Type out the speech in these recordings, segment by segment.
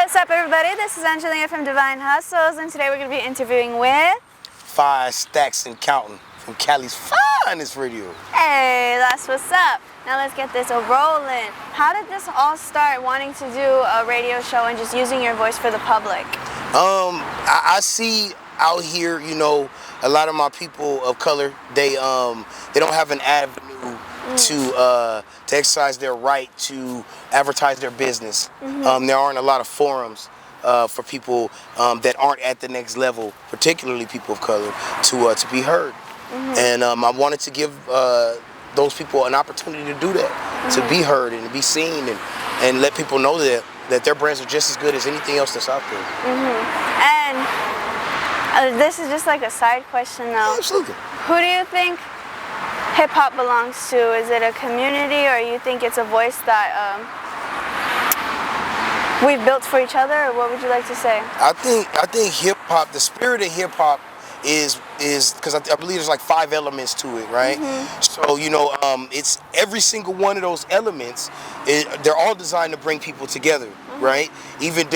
What's up, everybody? This is Angelina from Divine Hustles, and today we're going to be interviewing with... 5 stacks and counting from Calis Finest Radio. Hey, that's what's up. Now let's get this rolling. How did this all start, wanting to do a radio show and just using your voice for the public? I see out here, you know, a lot of my people of color, they don't have an avenue to exercise their right to advertise their business. There aren't a lot of forums for people that aren't at the next level, particularly people of color, to be heard. And I wanted to give those people an opportunity to do that, to be heard and to be seen, and let people know that their brands are just as good as anything else that's out there. And this is just like a side question though. Absolutely. Who do you think hip-hop belongs to? Is it a community, or you think it's a voice that we've built for each other, or what would you like to say? I think hip-hop, the spirit of hip-hop is because I believe there's like 5 elements to it, right? So, you know, it's every single one of those elements, they're all designed to bring people together, right? Even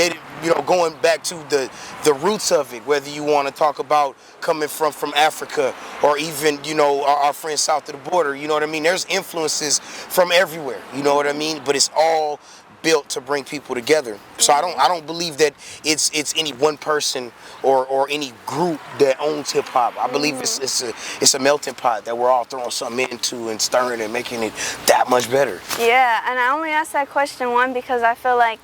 you know, going back to the roots of it, whether you want to talk about coming from Africa, or even, you know, our friends south of the border, you know what I mean? There's influences from everywhere, you know what I mean? But it's all built to bring people together. So I don't believe that it's any one person or any group that owns hip hop. I believe it's a melting pot that we're all throwing something into and stirring and making it that much better. Yeah, and I only asked that question, one, because I feel like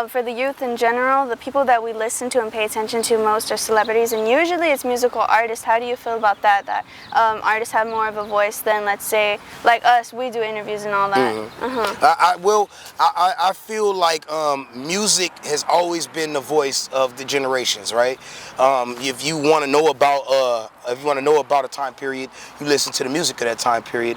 for the youth in general, the people that we listen to and pay attention to most are celebrities, and usually it's musical artists. How do you feel about that? That artists have more of a voice than, let's say, like us, we do interviews and all that. I feel like music has always been the voice of the generations, right? If you want to know about a time period, you listen to the music of that time period.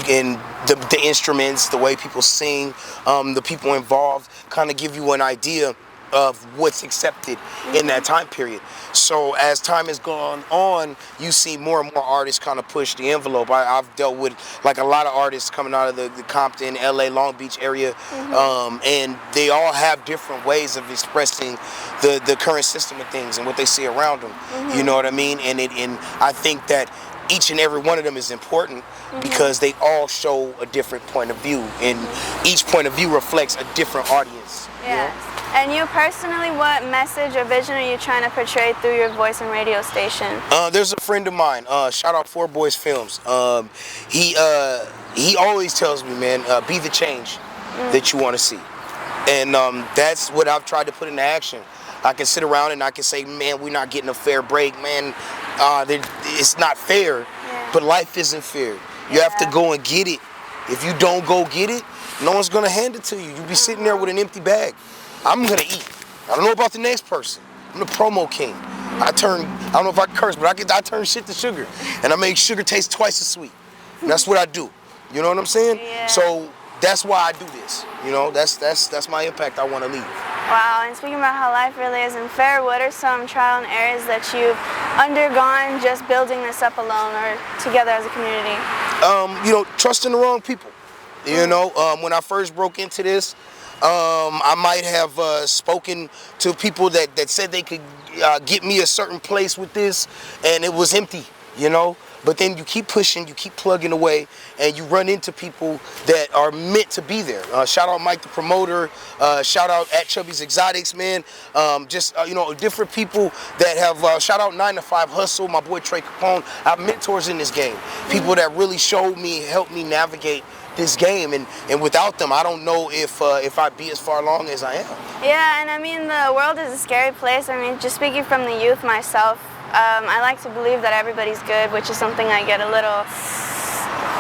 And the instruments, the way people sing, the people involved, kind of give you an idea of what's accepted in that time period. So as time has gone on, you see more and more artists kind of push the envelope. I've dealt with like a lot of artists coming out of the Compton, LA, Long Beach area, and they all have different ways of expressing the current system of things and what they see around them. You know what I mean? And I think that each and every one of them is important because they all show a different point of view, and each point of view reflects a different audience. Yes. You know? And you personally, what message or vision are you trying to portray through your voice and radio station? There's a friend of mine, shout out 4 Boys Films. He always tells me, man, be the change that you want to see. And that's what I've tried to put into action. I can sit around and I can say, man, we're not getting a fair break, man. It's not fair, but life isn't fair. You have to go and get it. If you don't go get it, no one's gonna hand it to you. You'll be sitting there with an empty bag. I'm gonna eat. I don't know about the next person. I'm the promo king. I don't know if I curse, but I turn shit to sugar. And I make sugar taste twice as sweet. And that's what I do. You know what I'm saying? Yeah. So that's why I do this. You know, that's my impact I wanna leave. Wow, and speaking about how life really isn't fair, what are some trial and errors that you've undergone just building this up alone or together as a community? You know, trusting the wrong people. You know, when I first broke into this, I might have spoken to people that said they could get me a certain place with this, and it was empty, you know? But then you keep pushing, you keep plugging away, and you run into people that are meant to be there. Shout out Mike the promoter, shout out at Chubby's Exotics, man. You know, different people that have, shout out 9 to 5 Hustle, my boy Trey Capone. I have mentors in this game, people that really showed me, helped me navigate this game, and without them, I don't know if I'd be as far along as I am. Yeah, and I mean, the world is a scary place. I mean, just speaking from the youth myself, I like to believe that everybody's good, which is something I get a little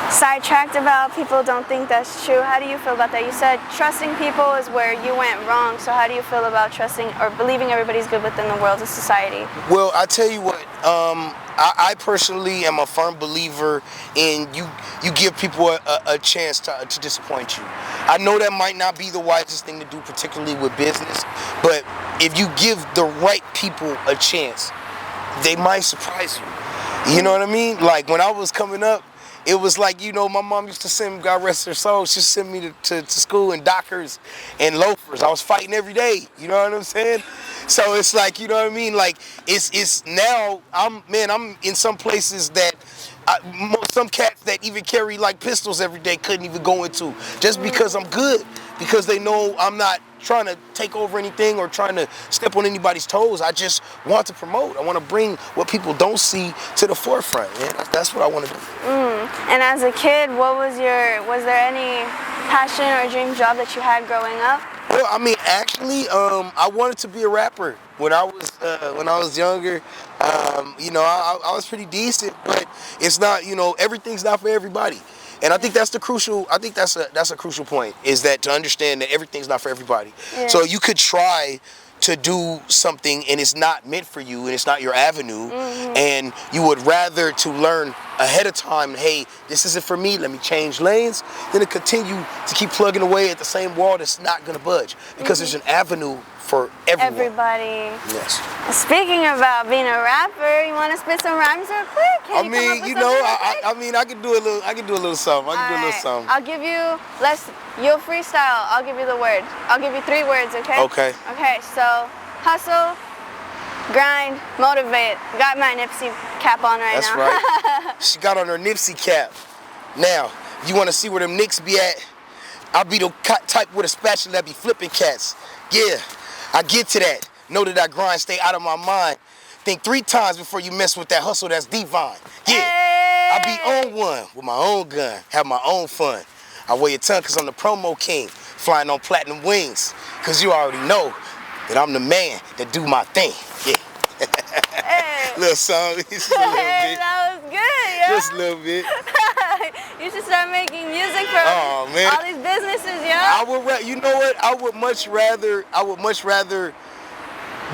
sidetracked about. People don't think that's true. How do you feel about that? You said trusting people is where you went wrong, so how do you feel about trusting or believing everybody's good within the world of society? Well, I tell you what, I personally am a firm believer in you give people a chance to disappoint you. I know that might not be the wisest thing to do, particularly with business, but if you give the right people a chance, they might surprise you. You know what I mean? Like when I was coming up, it was like, you know, my mom used to send me, God rest her soul, she sent me to school in Dockers and loafers. I was fighting every day, you know what I'm saying? So it's like, you know what I mean? Like, it's now, I'm in some places that, some cats that even carry like pistols every day couldn't even go into, just because I'm good, because they know I'm not trying to take over anything or trying to step on anybody's toes. I just want to promote. I want to bring what people don't see to the forefront, man. That's what I want to do. And as a kid, was there any passion or dream job that you had growing up? Well, I mean, actually, I wanted to be a rapper when I was younger. You know, I was pretty decent, but it's not, you know, everything's not for everybody. And I think that's a crucial point, is that to understand that everything's not for everybody. Yeah. So you could try to do something and it's not meant for you and it's not your avenue, and you would rather to learn ahead of time, hey, this isn't for me, let me change lanes, than to continue to keep plugging away at the same wall that's not going to budge, because there's an avenue for everyone. Everybody. Yes. Speaking about being a rapper, you want to spit some rhymes real quick? I mean, you know, I can do a little something. I'll give you, you'll freestyle. I'll give you the word. I'll give you 3 words, okay? Okay. Okay, so hustle, grind, motivate. Got my Nipsey cap on right That's now. That's right. She got on her Nipsey cap. Now, you want to see where them Knicks be at? I'll be the type with a spatula that be flipping cats. Yeah, I get to that. Know that I grind, stay out of my mind. Think 3 times before you mess with that hustle that's divine. Yeah, Hey. I be on one with my own gun, have my own fun. I wear your tongue cause I'm the promo king, flying on platinum wings. Cause you already know that I'm the man that do my thing. Yeah. Hey. Little song, just a little bit. That was good, yo. Just a little bit. You should start making music for Oh, man. all these businesses, yo. You know what? I would much rather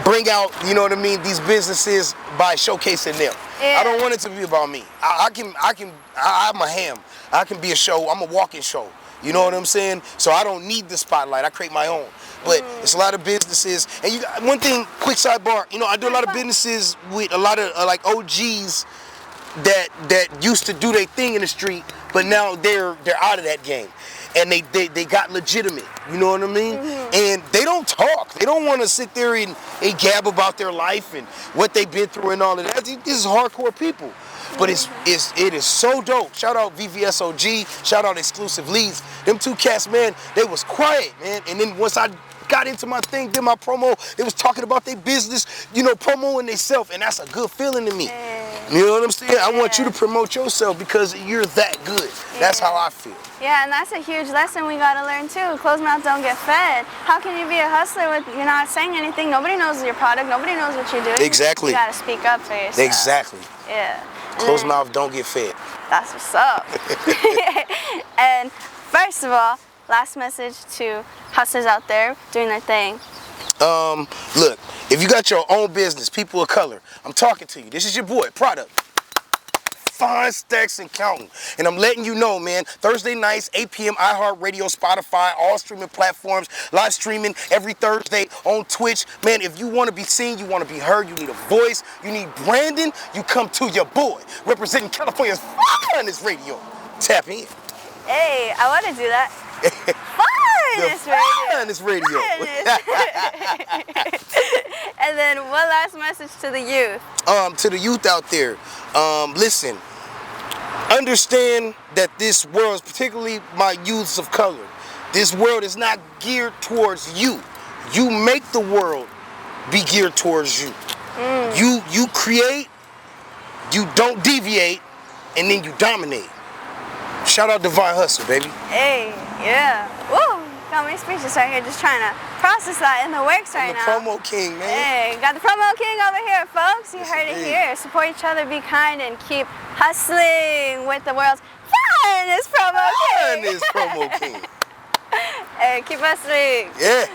bring out, you know what I mean, these businesses by showcasing them. Yeah. I don't want it to be about me. I'm a ham. I can be a show. I'm a walking show. You know what I'm saying? So I don't need the spotlight. I create my own. But it's a lot of businesses. And one thing, quick sidebar, you know, I do a lot of businesses with a lot of like OGs that used to do their thing in the street, but now they're out of that game. And they got legitimate, you know what I mean? And they don't talk. They don't want to sit there and gab about their life and what they've been through and all of that. This is hardcore people. But it is so dope. Shout out VVSOG, shout out Exclusive Leads. Them 2 cats, man, they was quiet, man. And then once I got into my thing, did my promo, they was talking about their business, you know, promoting themselves, and that's a good feeling to me. You know what I'm saying? I want you to promote yourself because you're that good. That's how I feel. Yeah, and that's a huge lesson we gotta learn too. Closed mouths don't get fed. How can you be a hustler with you're not saying anything? Nobody knows your product. Nobody knows what you're doing. Exactly. You gotta speak up for yourself. Exactly. Yeah. Closed mouth don't get fed. That's what's up. And first of all, last message to hustlers out there doing their thing. Look, if you got your own business, people of color, I'm talking to you. This is your boy, Product. Fine Stacks and Counting. And I'm letting you know, man, Thursday nights, 8 p.m. iHeartRadio, Spotify, all streaming platforms, live streaming every Thursday on Twitch. Man, if you want to be seen, you want to be heard, you need a voice, you need branding, you come to your boy, representing California's finest radio. Tap in. Hey, I want to do that. Finest radio. And then one last message to the youth. To the youth out there, listen, understand that this world, particularly my youths of color, this world is not geared towards you. You make the world be geared towards you. You create, you don't deviate, and then you dominate. Shout out Divine Hustle, baby. Hey, yeah. Woo! Got me speechless right here, just trying to process that in the works right now. The promo king, man. Hey, got the promo king over here, folks. You heard it here. Support each other, be kind, and keep hustling with the world's finest promo king. Finest promo king. Hey, keep hustling. Yeah.